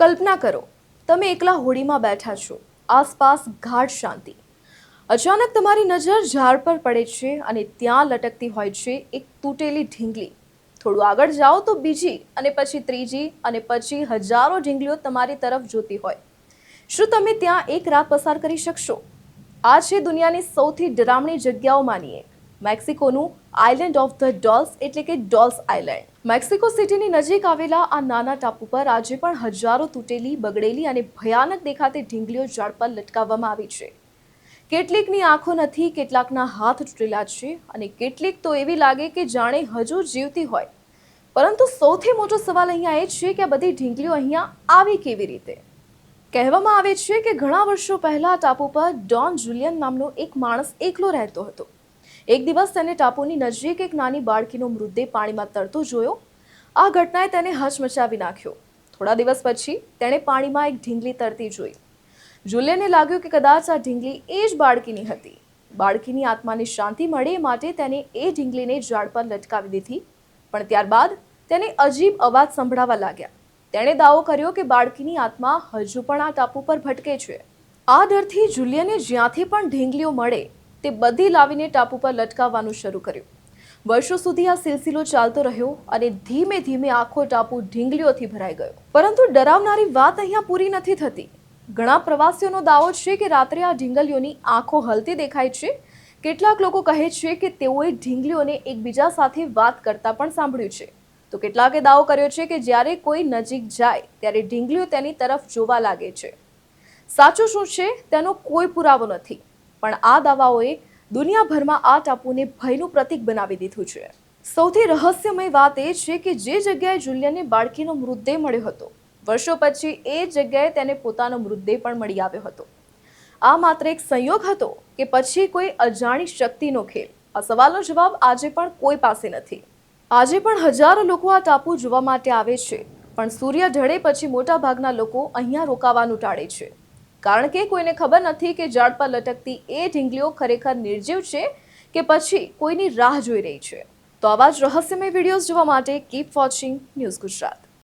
કલ્પના કરો, તમે એકલા હોડીમાં બેઠા છો, આસપાસ ગાઢ શાંતિ. અચાનક તમારી નજર ઝાડ પર પડે છે અને ત્યાં લટકતી હોય છે એક તૂટેલી ઢીંગલી. થોડું આગળ જાઓ તો બીજી અને પછી ત્રીજી અને પછી હજારો ઢીંગલીઓ તમારી તરફ જોતી હોય. શું તમે ત્યાં એક રાત પસાર કરી શકશો? આ છે દુનિયાની સૌથી ડરામણી જગ્યાઓમાંની એક, મેક્સિકોનું આઇલેન્ડ ઓફ ધ ડોલ્સ એટલે કે ડોલ્સ આઇલેન્ડ. મેક્સિકો સિટીની નજીક આવેલા આ નાના ટાપુ પર આજે પણ હજારો તૂટેલી, બગડેલી અને ભયાનક દેખાતી ઢીંગલીઓ ઝાડ પર લટકાવવામાં આવી છે. કેટલીકની આંખો નથી, કેટલાકના હાથ તૂટેલા છે અને કેટલીક તો એવી લાગે કે જાણે હજુ જીવતી હોય. પરંતુ સૌથી મોટો સવાલ અહીંયા એ છે કે આ બધી ઢીંગલીઓ અહીંયા આવી કેવી રીતે? કહેવામાં આવે છે કે ઘણા વર્ષો પહેલા ટાપુ પર ડોન જુલિયન નામનો એક માણસ એકલો રહેતો હતો. એક દિવસ તેને ટાપુની નજીક એક નાની બાળકીનો મૃતદેહ પાણીમાં તરતો જોયો. આ ઘટનાએ તેને હચમચાવી નાખ્યો. થોડા દિવસ પછી તેણે પાણીમાં એક ઢીંગલી તરતી જોઈ. જુલિયનને લાગ્યું કે કદાચ આ ઢીંગલી એ જ બાળકીની હતી. બાળકીની આત્માને શાંતિ મળે એ માટે તેને એ ઢીંગલીને ઝાડ પર લટકાવી દીધી. પણ ત્યારબાદ તેને અજીબ અવાજ સંભળાવા લાગ્યા. તેણે દાવો કર્યો કે બાળકીની આત્મા હજુ પણ આ ટાપુ પર ભટકે છે. આ ડરથી જુલિયને જ્યાંથી પણ ઢીંગલીઓ મળે તે બધી લાવીને ટાપુ પર લટકાવવાનું શરૂ કર્યું. વર્ષો સુધી આ સિલસિલો ચાલતો રહ્યો અને ધીમે ધીમે આખો ટાપુ ઢીંગલીઓથી ભરાઈ ગયો. પરંતુ ડરાવનારી વાત અહીંયા પૂરી નથી થતી. ઘણા પ્રવાસીઓનો દાવો છે કે રાત્રે આ ઢીંગલીઓની આંખો હલતી દેખાય છે. કેટલાક લોકો કહે છે કે તેઓએ ઢીંગલીઓને એકબીજા સાથે વાત કરતા પણ સાંભળ્યું છે. તો કેટલાકે દાવો કર્યો છે કે જ્યારે કોઈ નજીક જાય ત્યારે ઢીંગલીઓ તેની તરફ જોવા લાગે છે. સાચું શું છે તેનો કોઈ પુરાવો નથી, પણ આ દાવાઓએ દુનિયાભરમાં આ ટાપુને ભયનું પ્રતીક બનાવી દીધું છે. સૌથી રહસ્યમય વાત એ છે કે જે જગ્યાએ જુલિયનને બાળકીનો મૃતદેહ મળ્યો હતો, વર્ષો પછી એ જગ્યાએ તેને પોતાનો મૃતદેહ પણ મળી આવ્યો હતો. આ માત્ર એક સંયોગ હતો કે પછી કોઈ અજાણી શક્તિનો ખેલ? આ સવાલનો જવાબ આજે પણ કોઈ પાસે નથી. આજે પણ હજારો લોકો આ ટાપુ જોવા માટે આવે છે, પણ સૂર્ય ઢળે પછી મોટા ભાગના લોકો અહીંયા રોકાવાનું ટાળે છે. કારણ કે કોઈને ખબર નથી કે ઝાડ પર લટકતી એ ઢીંગલીઓ ખરેખર નિર્જીવ છે કે પછી કોઈની રાહ જોઈ રહી છે. તો આવા જ રહસ્યમય વિડીયોઝ જોવા માટે કીપ વોચિંગ ન્યૂઝ ગુજરાત.